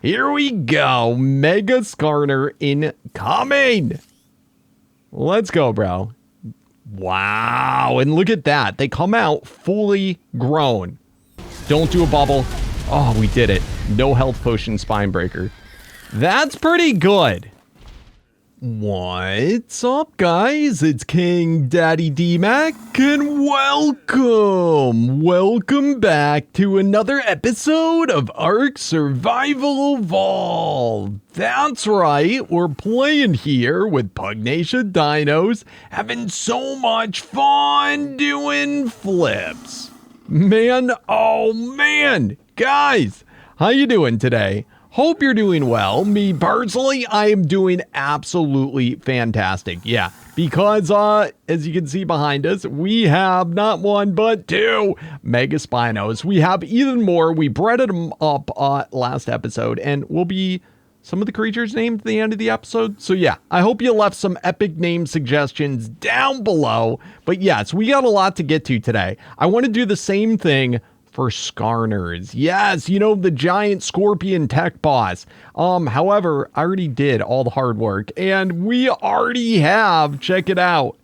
Here we go. Mega Skarner incoming. Let's go, bro. Wow. And look at that. They come out fully grown. Don't do a bubble. Oh, we did it. No health potion spine breaker. That's pretty good. What's up, guys? It's KingDaddyDMAC, and welcome back to another episode of Ark Survival Evolved. That's right, we're playing here with Pugnacia Dinos, having so much fun doing flips. Man, oh man, guys, how you doing today? Hope you're doing well. Me personally, I am doing absolutely fantastic. Yeah, because as you can see behind us, we have not one but two Mega Spinos. We have even more. We breaded them up last episode, and will be some of the creatures named at the end of the episode. So yeah, I hope you left some epic name suggestions down below. But yes, we got a lot to get to today. I want to do the same thing for Skarners. Yes, you know, the giant scorpion tech boss. However, I already did all the hard work, and we already have, check it out,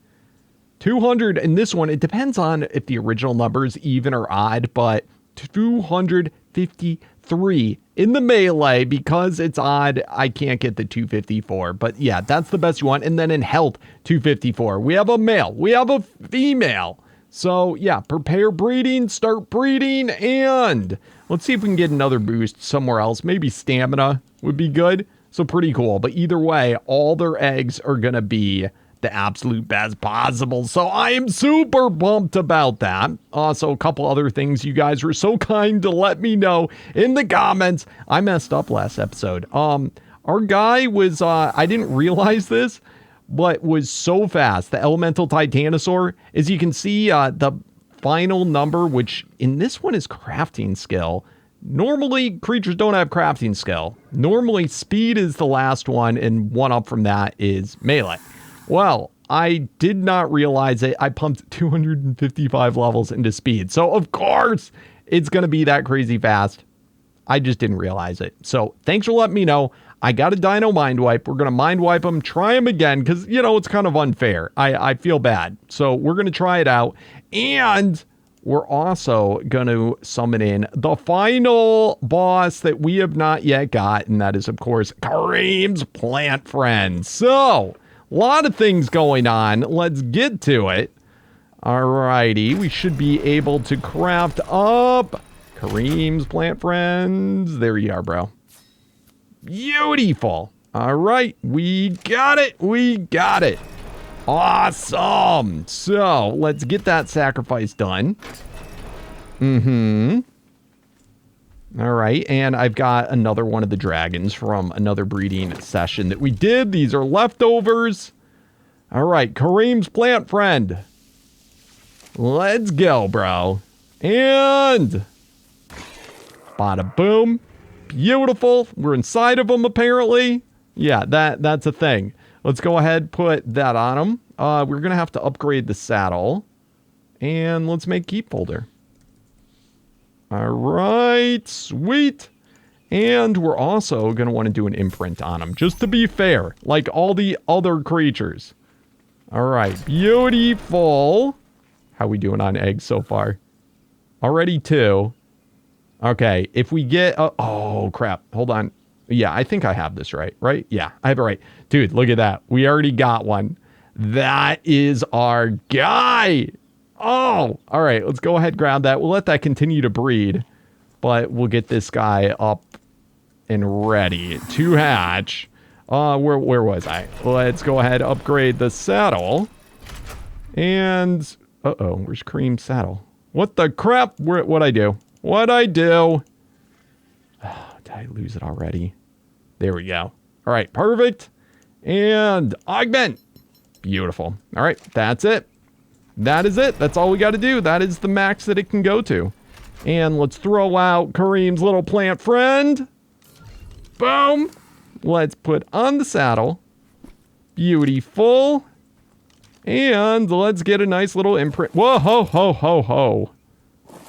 200, and this one, it depends on if the original number is even or odd, but 253 in the melee. Because it's odd, I can't get the 254, but yeah, that's the best you want. And then in health, 254. We have a male, we have a female. So yeah, prepare breeding, start breeding, and let's see if we can get another boost somewhere else. Maybe stamina would be good. So pretty cool. But either way, all their eggs are going to be the absolute best possible. So I am super pumped about that. Also, a couple other things you guys were so kind to let me know in the comments. I messed up last episode. Our guy was, I didn't realize this, but was so fast. The Elemental Titanosaur, as you can see, the final number, which in this one is crafting skill. Normally, creatures don't have crafting skill. Normally, speed is the last one, and one up from that is melee. Well, I did not realize it. I pumped 255 levels into speed. So, of course, it's going to be that crazy fast. I just didn't realize it. So, thanks for letting me know. I got a dino mind wipe. We're going to mind wipe them, try them again, because, you know, it's kind of unfair. I feel bad. So we're going to try it out. And we're also going to summon in the final boss that we have not yet got. And that is, of course, Kyream's plant friend. So, a lot of things going on. Let's get to it. Alrighty. We should be able to craft up Kyream's plant friends. There you are, bro. Beautiful. All right, we got it. We got it. Awesome. So let's get that sacrifice done. All right, and I've got another one of the dragons from another breeding session that we did. These are leftovers. All right, Kyream's plant friend. Let's go, bro. And bada boom. Beautiful. We're inside of them, apparently. Yeah, that's a thing. Let's go ahead, put that on them. We're going to have to upgrade the saddle. And let's make keep folder. All right. Sweet. And we're also going to want to do an imprint on them, just to be fair, like all the other creatures. All right. Beautiful. How we doing on eggs so far? Already 2. Okay, if we get... oh, crap. Hold on. Yeah, I think I have this right? Yeah, I have it right. Dude, look at that. We already got one. That is our guy. Oh, all right. Let's go ahead and grab that. We'll let that continue to breed. But we'll get this guy up and ready to hatch. Where was I? Let's go ahead and upgrade the saddle. And... uh-oh, where's Kyream's saddle? What the crap? What'd I do? What'd I do? Oh, did I lose it already? There we go. All right, perfect. And augment. Beautiful. All right, that's it. That is it. That's all we got to do. That is the max that it can go to. And let's throw out Kyream's little plant friend. Boom. Let's put on the saddle. Beautiful. And let's get a nice little imprint. Whoa, ho, ho, ho, ho.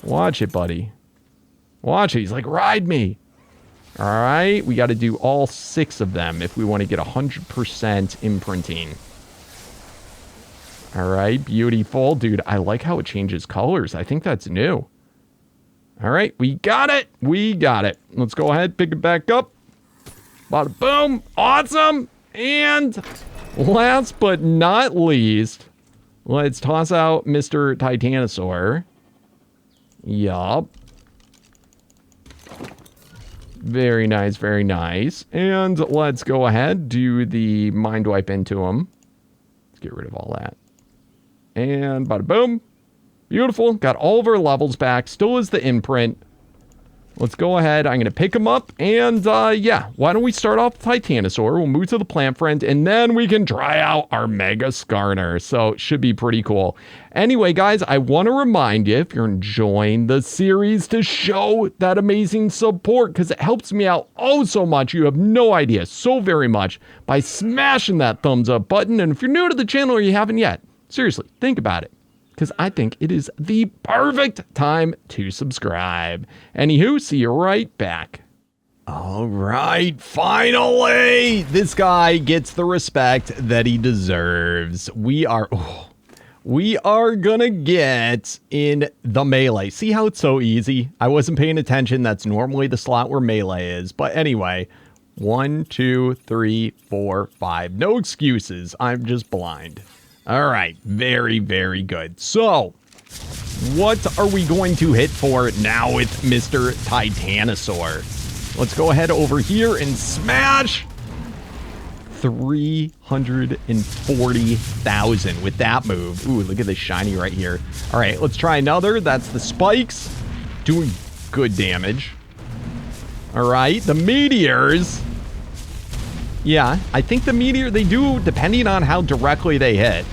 Watch it, buddy. Watch it. He's like, ride me. All right, we got to do all 6 of them if we want to get 100% imprinting. All right, beautiful. Dude, I like how it changes colors. I think that's new. All right, we got it. We got it. Let's go ahead, pick it back up. Bada boom. Awesome. And last but not least, let's toss out Mr. Titanosaur. Yup. Very nice, very nice. And let's go ahead, do the mind wipe into him. Let's get rid of all that. And bada boom. Beautiful. Got all of our levels back. Still is the imprint. Let's go ahead. I'm going to pick him up. And yeah, why don't we start off with Titanosaur? We'll move to the plant friend. And then we can try out our Mega Skarner. So should be pretty cool. Anyway, guys, I want to remind you, if you're enjoying the series, to show that amazing support. Because it helps me out oh so much. You have no idea. So very much. By smashing that thumbs up button. And if you're new to the channel or you haven't yet, seriously, think about it. Because I think it is the perfect time to subscribe. Anywho, see you right back. All right, finally, this guy gets the respect that he deserves. We are gonna get in the melee. See how it's so easy? I wasn't paying attention. That's normally the slot where melee is. But anyway, 1, 2, 3, 4, 5. No excuses. I'm just blind. All right, very, very good. So, what are we going to hit for now with Mr. Titanosaur? Let's go ahead over here and smash 340,000 with that move. Ooh, look at this shiny right here. All right, let's try another. That's the spikes. Doing good damage. All right, the meteors. Yeah, I think the meteor, they do, depending on how directly they hit,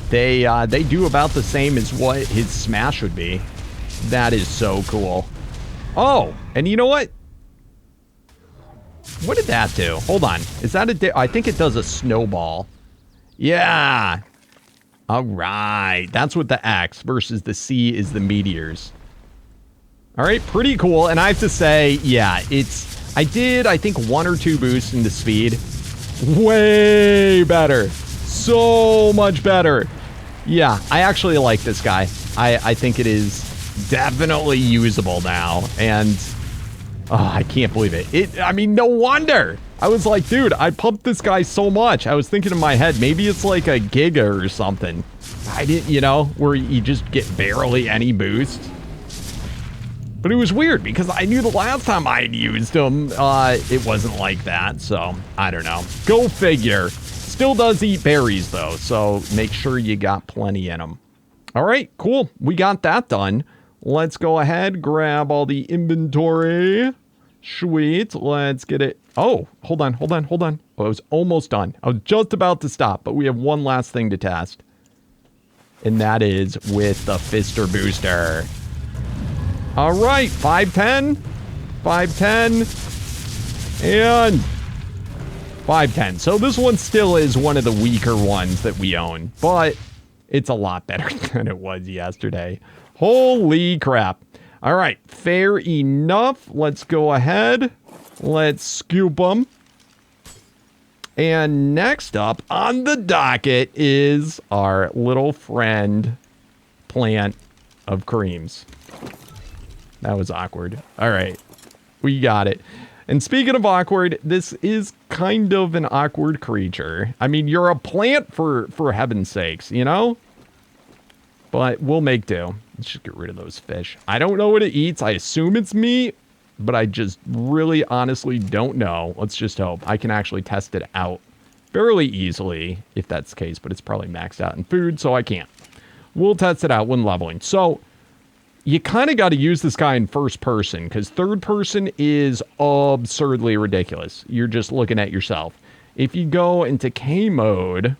they do about the same as what his smash would be. That is so cool. Oh, and you know what? What did that do? Hold on. Is that I think it does a snowball. Yeah. All right. That's what the X versus the C is the meteors. All right, pretty cool. And I have to say, yeah, I did, I think, 1 or 2 boosts into speed. Way better. So much better. Yeah, I actually like this guy. I think it is definitely usable now. And, oh, I can't believe it. I mean, no wonder. I was like, dude, I pumped this guy so much. I was thinking in my head, maybe it's like a Giga or something. I didn't, you know, where you just get barely any boost. But it was weird because I knew the last time I had used him, it wasn't like that. So, I don't know. Go figure. Still does eat berries, though. So, make sure you got plenty in them. All right, cool. We got that done. Let's go ahead, grab all the inventory. Sweet. Let's get it. Oh, hold on. Oh, I was almost done. I was just about to stop, but we have one last thing to test. And that is with the Fister Booster. All right, 510, 510, and 510. So this one still is one of the weaker ones that we own, but it's a lot better than it was yesterday. Holy crap. All right, fair enough. Let's go ahead. Let's scoop them. And next up on the docket is our little friend plant of creams. That was awkward. All right. We got it. And speaking of awkward, this is kind of an awkward creature. I mean, you're a plant for heaven's sakes, you know? But we'll make do. Let's just get rid of those fish. I don't know what it eats. I assume it's meat, but I just really honestly don't know. Let's just hope. I can actually test it out fairly easily if that's the case, but it's probably maxed out in food, so I can't. We'll test it out when leveling. So, you kind of got to use this guy in first person because third person is absurdly ridiculous. You're just looking at yourself. If you go into K mode,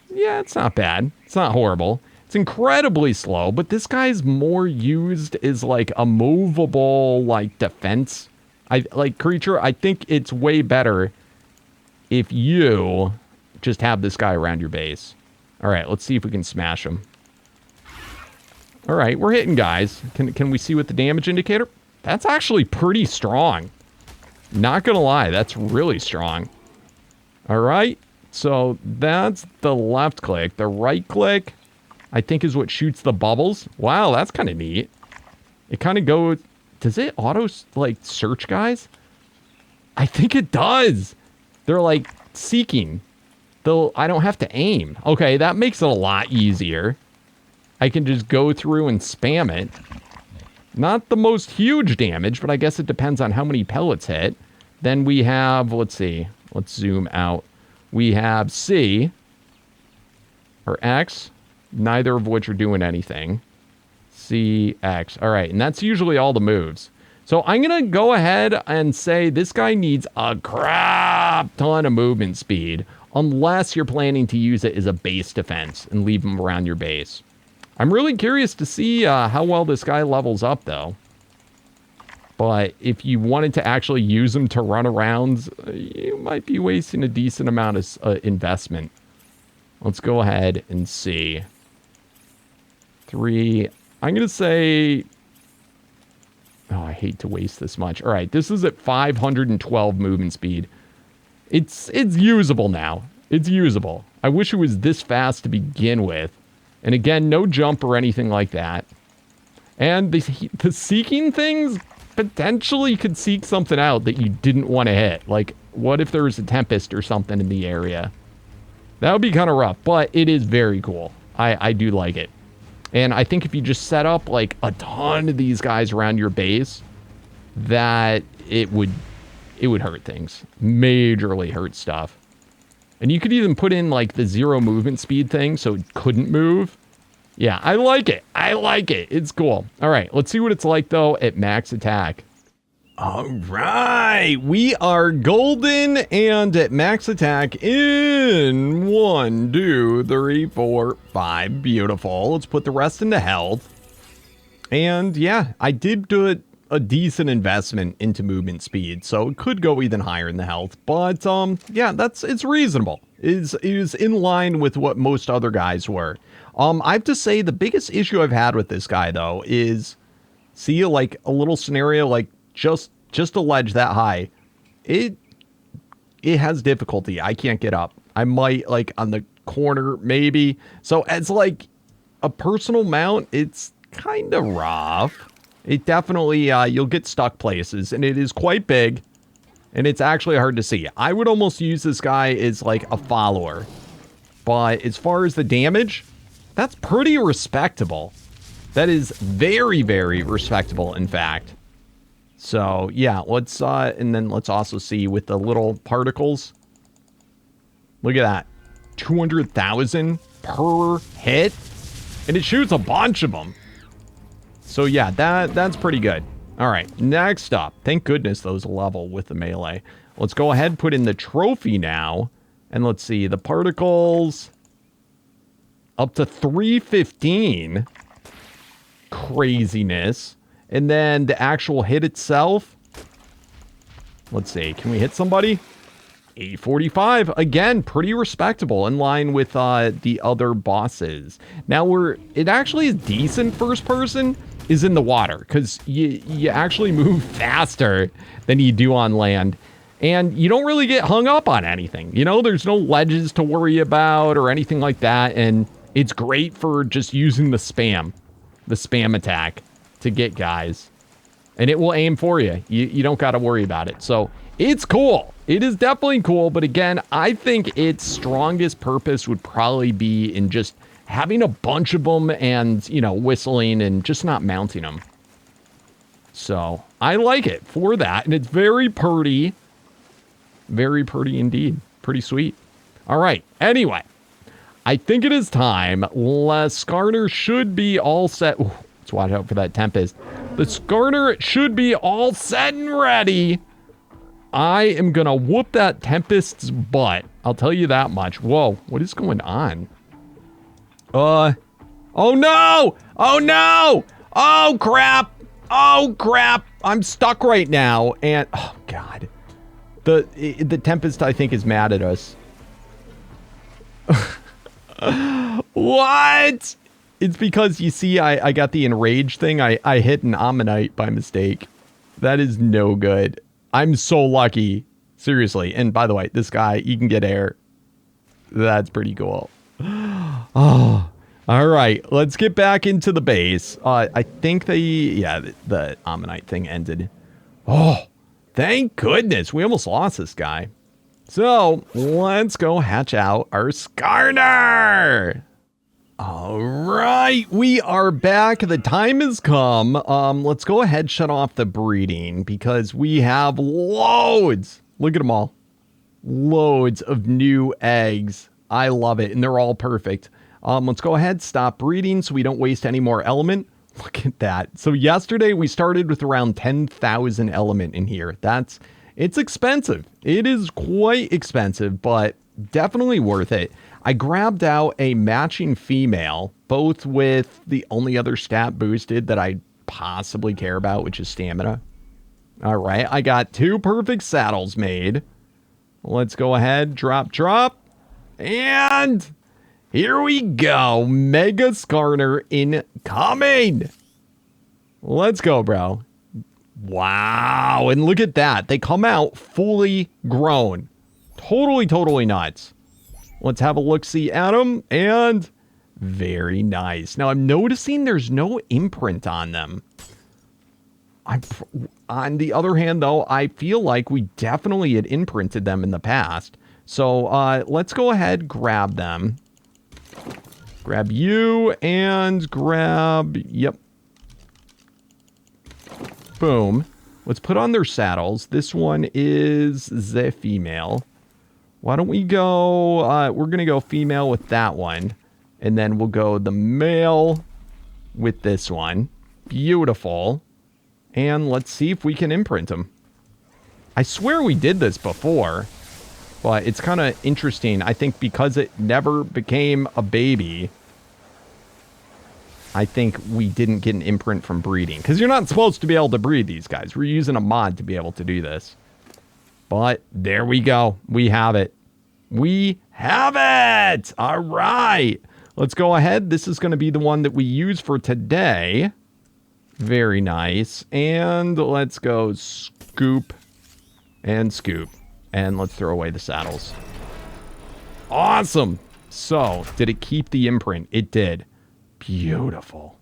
yeah, it's not bad. It's not horrible. It's incredibly slow, but this guy's more used as like a movable like defense creature. I think it's way better if you just have this guy around your base. All right, let's see if we can smash him. All right, we're hitting, guys. Can we see what the damage indicator? That's actually pretty strong. Not gonna lie, that's really strong. All right, so that's the left click. The right click, I think, is what shoots the bubbles. Wow, that's kind of neat. It kind of goes... Does it auto, like, search guys? I think it does. They're, like, seeking. I don't have to aim. Okay, that makes it a lot easier. I can just go through and spam it. Not the most huge damage, but I guess it depends on how many pellets hit. Then we have, let's see. Let's zoom out. We have C or X, neither of which are doing anything. C, X. All right, and that's usually all the moves. So I'm going to go ahead and say this guy needs a crap ton of movement speed, unless you're planning to use it as a base defense and leave him around your base. I'm really curious to see how well this guy levels up, though. But if you wanted to actually use him to run around, you might be wasting a decent amount of investment. Let's go ahead and see. 3. I'm going to say... Oh, I hate to waste this much. All right, this is at 512 movement speed. It's usable now. It's usable. I wish it was this fast to begin with. And again, no jump or anything like that. And the seeking things potentially could seek something out that you didn't want to hit. Like, what if there was a tempest or something in the area? That would be kind of rough, but it is very cool. I do like it. And I think if you just set up, like, a ton of these guys around your base, that it would hurt things. Majorly hurt stuff. And you could even put in, like, the 0 movement speed thing so it couldn't move. Yeah, I like it. I like it. It's cool. All right, let's see what it's like, though, at max attack. All right, we are golden and at max attack in 1, 2, 3, 4, 5. Beautiful. Let's put the rest into health. And yeah, I did do a decent investment into movement speed, so it could go even higher in the health. But yeah, it's reasonable. It is in line with what most other guys were. I have to say the biggest issue I've had with this guy, though, is see, like, a little scenario like just a ledge that high, it has difficulty. I can't get up. I might, like, on the corner maybe. So as like a personal mount, it's kind of rough. It definitely you'll get stuck places, and it is quite big, and it's actually hard to see. I would almost use this guy as like a follower, but as far as the damage, that's pretty respectable. That is very, very respectable, in fact. So yeah, let's and then let's also see with the little particles. Look at that, 200,000 per hit, and it shoots a bunch of them. So yeah, that's pretty good. All right, next up, thank goodness those level with the melee. Let's go ahead and put in the trophy now, and let's see the particles up to 315. Craziness. And then the actual hit itself, let's see, can we hit somebody? 845, again, pretty respectable, in line with the other bosses. Now it actually is decent first person is in the water, because you actually move faster than you do on land, and you don't really get hung up on anything. You know, there's no ledges to worry about or anything like that, and it's great for just using the spam attack to get guys, and it will aim for you. You don't got to worry about it. So it's cool. It is definitely cool. But again, I think its strongest purpose would probably be in just having a bunch of them and, you know, whistling and just not mounting them. So I like it for that. And it's very pretty. Very pretty indeed. Pretty sweet. All right. Anyway, I think it is time. Skarner should be all set. Ooh, let's watch out for that tempest. The Skarner should be all set and ready. I am going to whoop that tempest's butt. I'll tell you that much. Whoa, what is going on? Oh no! Oh no! Oh crap! Oh crap! I'm stuck right now, and oh god. The tempest, I think, is mad at us. What? It's because, you see, I got the enrage thing. I hit an ammonite by mistake. That is no good. I'm so lucky. Seriously. And by the way, this guy, you can get air. That's pretty cool. Oh, all right. Let's get back into the base. I think the Ammonite thing ended. Oh, thank goodness. We almost lost this guy. So let's go hatch out our Skarner. All right, we are back. The time has come. Let's go ahead and shut off the breeding because we have loads. Look at them all. Loads of new eggs. I love it, and they're all perfect. Let's go ahead, stop breeding so we don't waste any more element. Look at that. So yesterday we started with around 10,000 element in here. It's expensive. It is quite expensive, but definitely worth it. I grabbed out a matching female, both with the only other stat boosted that I possibly care about, which is stamina. All right, I got 2 perfect saddles made. Let's go ahead, drop, and here we go. Mega Skarner incoming. Let's go, bro. Wow, and look at that. They come out fully grown. Totally nuts. Let's have a look-see at them, and very nice. Now, I'm noticing there's no imprint on them. On the other hand, though, I feel like we definitely had imprinted them in the past. So, let's go ahead, grab them. Grab you, and grab... Yep. Boom. Let's put on their saddles. This one is the female. Why don't we go, we're going to go female with that one. And then we'll go the male with this one. Beautiful. And let's see if we can imprint them. I swear we did this before. But it's kind of interesting. I think because it never became a baby, I think we didn't get an imprint from breeding. Because you're not supposed to be able to breed these guys. We're using a mod to be able to do this. But there we go. We have it. We have it. All right. Let's go ahead. This is going to be the one that we use for today. Very nice. And let's go scoop and scoop. And let's throw away the saddles. Awesome. So, did it keep the imprint? It did. Beautiful.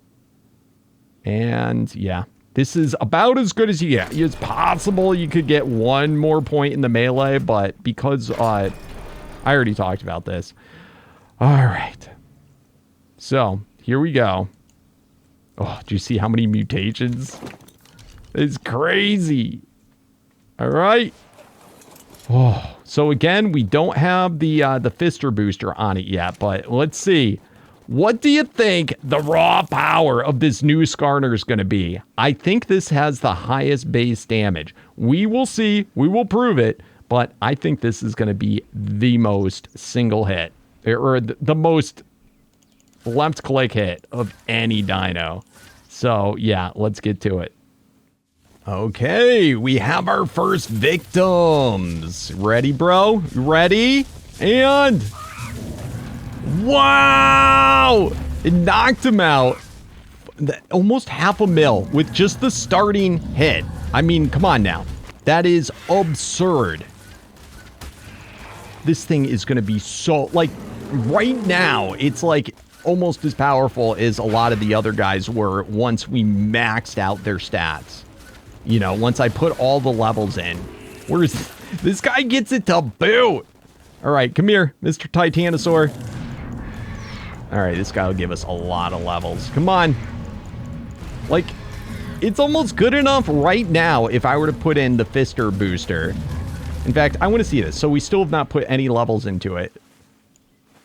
And yeah. This is about as good as you get. It's possible you could get 1 more point in the melee, but because I already talked about this. All right. So, here we go. Oh, do you see how many mutations? It's crazy. All right. Oh, so again, we don't have the Fister booster on it yet, but let's see. What do you think the raw power of this new Skarner is going to be? I think this has the highest base damage. We will see. We will prove it. But I think this is going to be the most single hit. Or the most left-click hit of any dino. So, yeah, let's get to it. Okay, we have our first victims. Ready, bro? Ready? And... wow! It knocked him out. Almost 500,000 with just the starting hit. I mean, come on now. That is absurd. This thing is going to be so... like, right now, it's like almost as powerful as a lot of the other guys were once we maxed out their stats. You know, once I put all the levels in. Where's... this guy gets it to boot. All right, come here, Mr. Titanosaur. All right, this guy will give us a lot of levels. Come on. Like, it's almost good enough right now if I were to put in the Fister booster. In fact, I want to see this. So we still have not put any levels into it.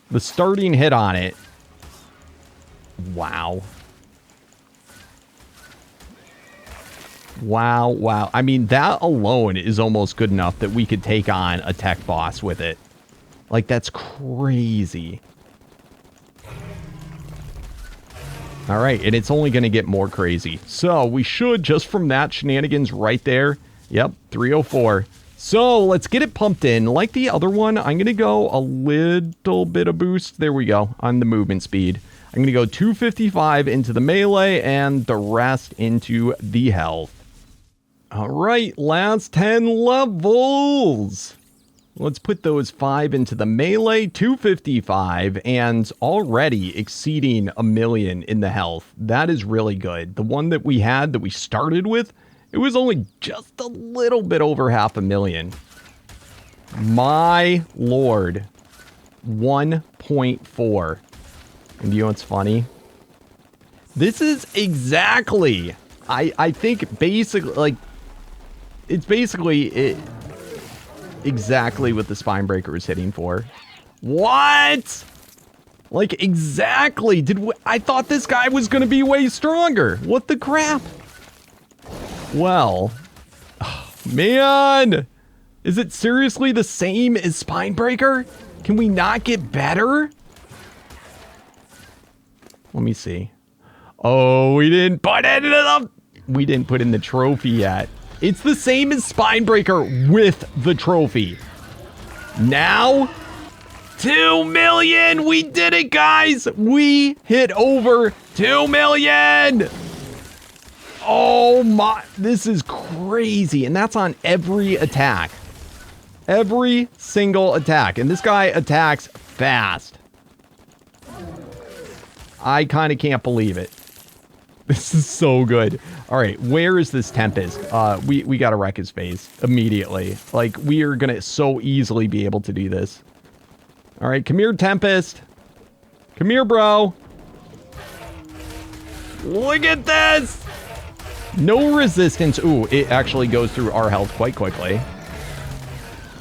The starting hit on it. Wow. Wow, wow. I mean, that alone is almost good enough that we could take on a tech boss with it. Like, that's crazy. All right, and it's only going to get more crazy. So we should, just from that shenanigans right there, yep, 304. So let's get it pumped in. Like the other one, I'm going to go a little bit of boost. There we go, on the movement speed. I'm going to go 255 into the melee and the rest into the health. All right, last 10 levels. Let's put those 5 into the melee, 255, and already exceeding 1,000,000 in the health. That is really good. The one that we had, that we started with, it was only just a little bit over 500,000. My lord. 1.4. And you know what's funny? This is exactly, I think basically, like, it's basically exactly what the Spinebreaker is hitting for. What? Like, exactly. I thought this guy was going to be way stronger. What the crap? Well, oh, man. Is it seriously the same as Spinebreaker? Can we not get better? Let me see. Oh, we didn't put in the trophy yet. It's the same as Spinebreaker with the trophy. Now, 2 million. We did it, guys. We hit over 2 million. Oh my, this is crazy. And that's on every attack. Every single attack. And this guy attacks fast. I kind of can't believe it. This is so good. All right, where is this Tempest? We got to wreck his face immediately. Like, we are going to so easily be able to do this. All right, come here, Tempest. Come here, bro. Look at this. No resistance. Ooh, it actually goes through our health quite quickly.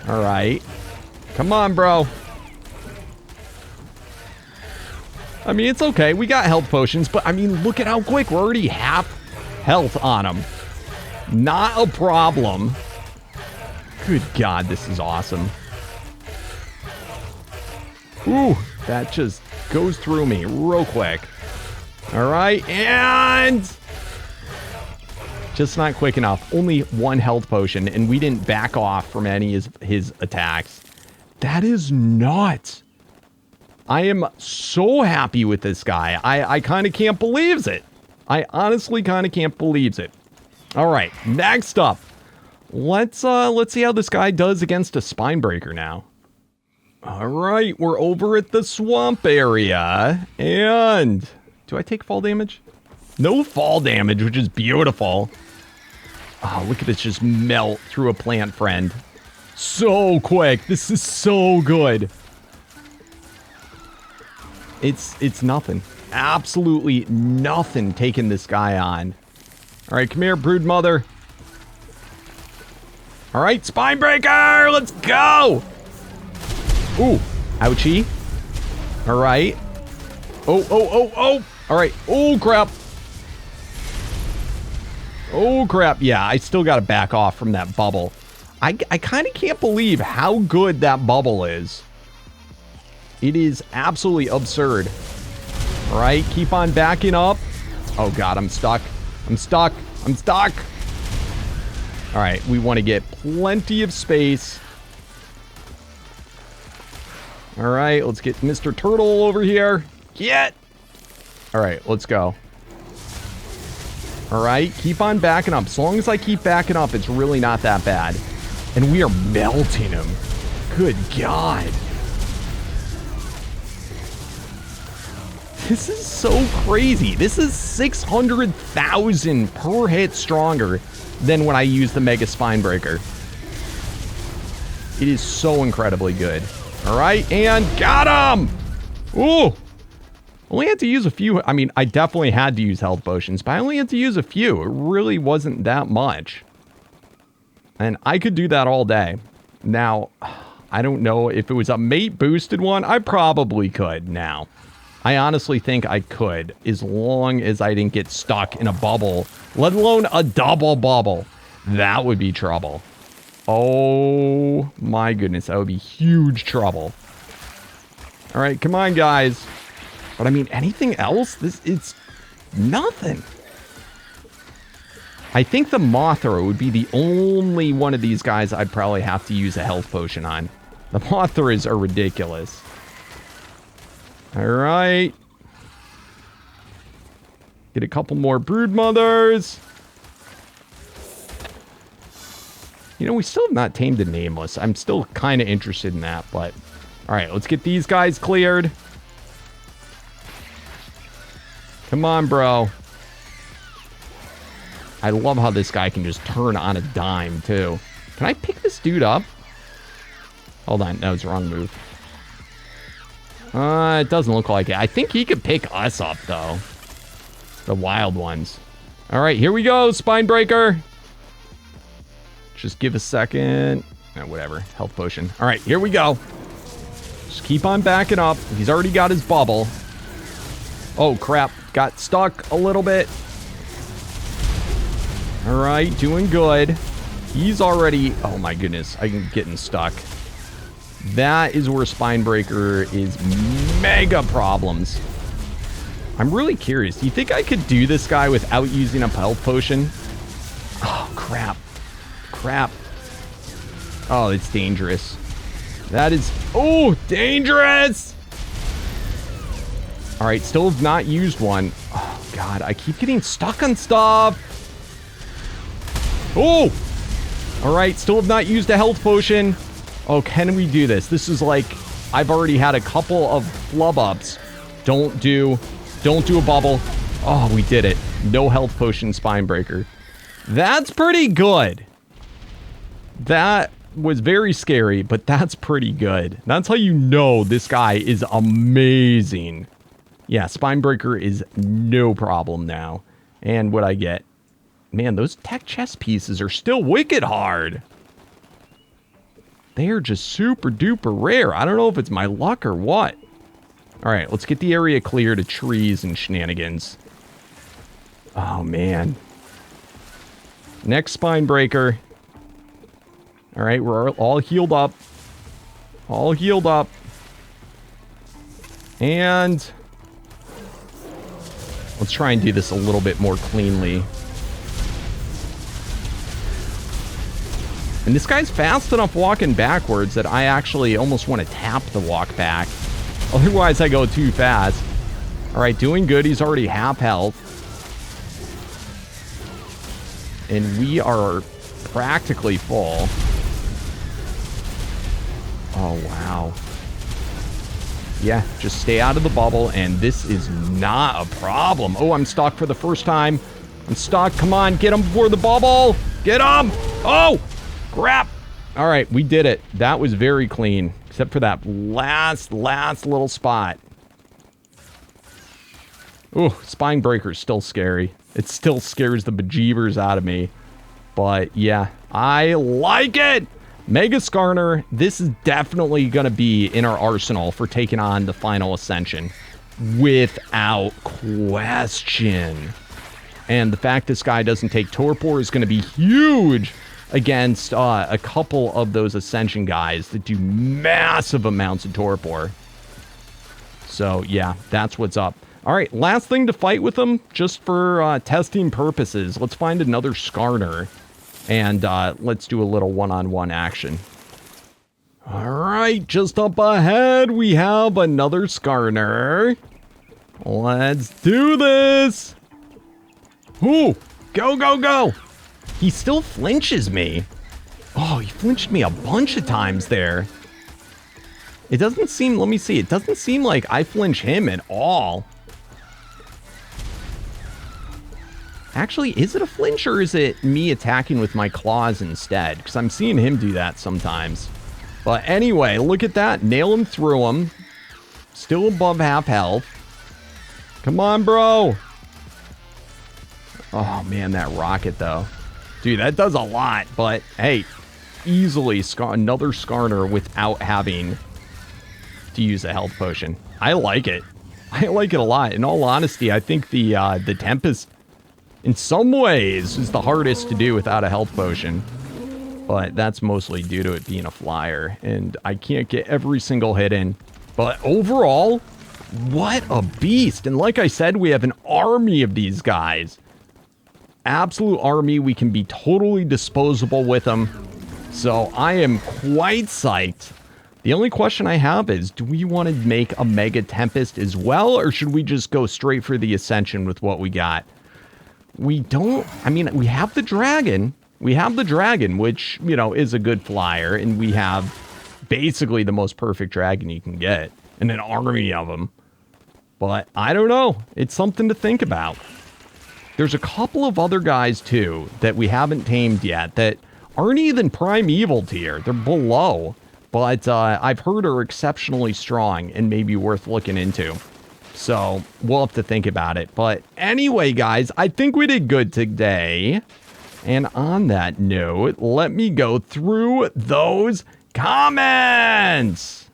All right. Come on, bro. I mean, it's okay. We got health potions, but I mean, look at how quick. We're already half health on him. Not a problem. Good God, this is awesome. Ooh, that just goes through me real quick. All right, and just not quick enough. Only 1 health potion, and we didn't back off from any of his attacks. That is nuts. I am so happy with this guy. I kind of can't believe it. I honestly kind of can't believe it. All right, next up. Let's see how this guy does against a Spinebreaker now. All right, we're over at the swamp area. And do I take fall damage? No fall damage, which is beautiful. Oh, look at this just melt through a plant friend. So quick. This is so good. It's nothing. Absolutely nothing taking this guy on. All right, come here, Broodmother. All right, Spinebreaker, let's go. Ooh, ouchie. All right. Oh. All right. Oh, crap. Oh, crap. Yeah, I still got to back off from that bubble. I kind of can't believe how good that bubble is. It is absolutely absurd. All right, keep on backing up. Oh, God, I'm stuck. I'm stuck. All right, we want to get plenty of space. All right, let's get Mr. Turtle over here. Get! All right, let's go. All right, keep on backing up. As long as I keep backing up, it's really not that bad. And we are melting him. Good God. This is so crazy. This is 600,000 per hit stronger than when I use the Mega Spinebreaker. It is so incredibly good. All right, and got him! Ooh! Only had to use a few. I mean, I definitely had to use health potions, but I only had to use a few. It really wasn't that much. And I could do that all day. Now, I don't know if it was a mate boosted one. I probably could now. I honestly think I could, as long as I didn't get stuck in a bubble, let alone a double bubble. That would be trouble. Oh my goodness, that would be huge trouble. All right, come on, guys. But I mean, anything else? It's nothing. I think the Mothra would be the only one of these guys I'd probably have to use a health potion on. The Mothras are ridiculous. All right. Get a couple more Broodmothers. You know, we still have not tamed a Nameless. I'm still kind of interested in that, but... All right, let's get these guys cleared. Come on, bro. I love how this guy can just turn on a dime, too. Can I pick this dude up? Hold on. That was the wrong move. It doesn't look like it. I think he could pick us up, though. The wild ones. All right, here we go, Spine Breaker. Just give a second. No, whatever. Health potion. All right, here we go. Just keep on backing up. He's already got his bubble. Oh, crap. Got stuck a little bit. All right, doing good. He's already... Oh, my goodness. I'm getting stuck. That is where Spine Breaker is mega problems. I'm really curious. Do you think I could do this guy without using a health potion? Oh, crap. Crap. Oh, it's dangerous. That is... Oh, dangerous! All right, still have not used one. Oh, God. I keep getting stuck on stuff. Oh! All right, still have not used a health potion. Oh, can we do this? This is like... I've already had a couple of flub ups. Don't do a bubble. Oh, we did it. No health potion Spine Breaker. That's pretty good. That was very scary, but that's pretty good. That's how you know this guy is amazing. Yeah, Spine Breaker is no problem now. And what I get? Man, those tech chest pieces are still wicked hard. They are just super duper rare. I don't know if it's my luck or what. All right, let's get the area clear to trees and shenanigans. Oh, man. Next Spine Breaker. All right, we're all healed up. All healed up. And let's try and do this a little bit more cleanly. And this guy's fast enough walking backwards that I actually almost want to tap the walk back. Otherwise, I go too fast. All right, doing good. He's already half health. And we are practically full. Oh, wow. Yeah, just stay out of the bubble, and this is not a problem. Oh, I'm stuck for the first time. I'm stuck. Come on, get him before the bubble. Get him. Oh, crap. All right, we did it. That was very clean, except for that last little spot. Ooh, Spine Breaker's still scary. It still scares the bejeebers out of me. But, yeah, I like it. Mega Skarner, this is definitely going to be in our arsenal for taking on the final ascension. Without question. And the fact this guy doesn't take Torpor is going to be huge against a couple of those ascension guys that do massive amounts of Torpor. So, yeah, that's what's up. All right, last thing to fight with them, just for testing purposes. Let's find another Skarner. And let's do a little one-on-one action. All right, just up ahead, we have another Skarner. Let's do this. Ooh, go, go, go. He still flinches me. Oh, he flinched me a bunch of times there. It doesn't seem, let me see, it doesn't seem like I flinch him at all. Actually, is it a flinch or is it me attacking with my claws instead? Because I'm seeing him do that sometimes. But anyway, look at that. Nail him through him. Still above half health. Come on, bro. Oh, man, that rocket, though. Dude, that does a lot. But, hey, easily another Skarner without having to use a health potion. I like it. I like it a lot. In all honesty, I think the Tempest... in some ways, is the hardest to do without a health potion. But that's mostly due to it being a flyer. And I can't get every single hit in. But overall, what a beast. And like I said, we have an army of these guys. Absolute army. We can be totally disposable with them. So I am quite psyched. The only question I have is, do we want to make a Mega Tempest as well? Or should we just go straight for the Ascension with what we got? We don't, I mean, we have the dragon. We have the dragon, which, you know, is a good flyer, and we have basically the most perfect dragon you can get, and an army of them. But I don't know. It's something to think about. There's a couple of other guys, too, that we haven't tamed yet that aren't even primeval tier. They're below. But I've heard are exceptionally strong and maybe worth looking into. So we'll have to think about it. But anyway, guys, I think we did good today. And on that note, let me go through those comments.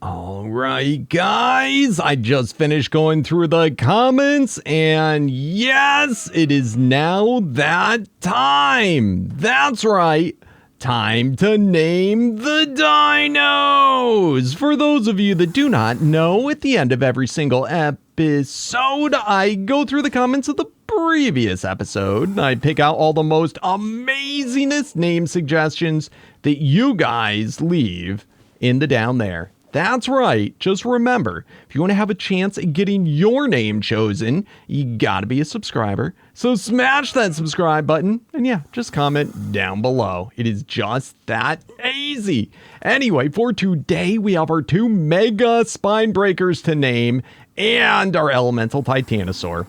All right, guys, I just finished going through the comments, and yes, it is now that time. That's right. Time to name the dinos. For those of you that do not know, at the end of every single episode, I go through the comments of the previous episode, and I pick out all the most amazingest name suggestions that you guys leave in the down there. That's right. Just remember, if you want to have a chance at getting your name chosen, you got to be a subscriber. So smash that subscribe button and yeah, just comment down below. It is just that easy. Anyway, for today, we have our 2 mega spine breakers to name and our Elemental Titanosaur.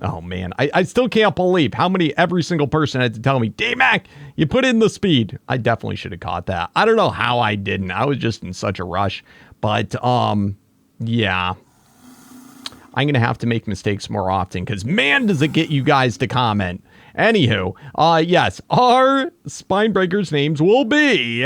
Oh man, I still can't believe how many every single person had to tell me, Dmac, you put in the speed. I definitely should have caught that. I don't know how I didn't. I was just in such a rush. But yeah. I'm going to have to make mistakes more often because man, does it get you guys to comment. Anywho, yes, our spine breakers names will be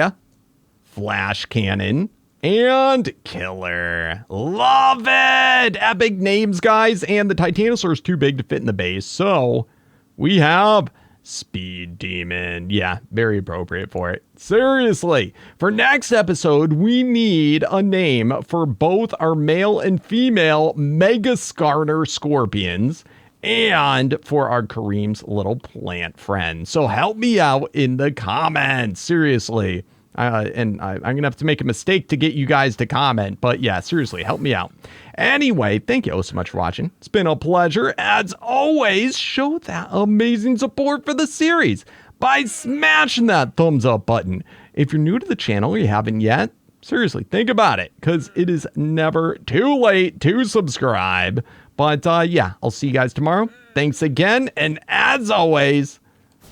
Flash Cannon and Killer. Love it! Epic names, guys. And the Titanosaur is too big to fit in the base. So we have Speed Demon. Yeah, very appropriate for it. Seriously. For next episode, we need a name for both our male and female Mega Skarner scorpions and for our Kyream's little plant friend. So help me out in the comments. Seriously. And I'm going to have to make a mistake to get you guys to comment. But yeah, seriously, help me out. Anyway, thank you all so much for watching. It's been a pleasure. As always, show that amazing support for the series by smashing that thumbs up button. If you're new to the channel or you haven't yet, seriously, think about it because it is never too late to subscribe. But yeah, I'll see you guys tomorrow. Thanks again. And as always,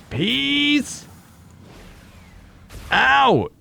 peace out.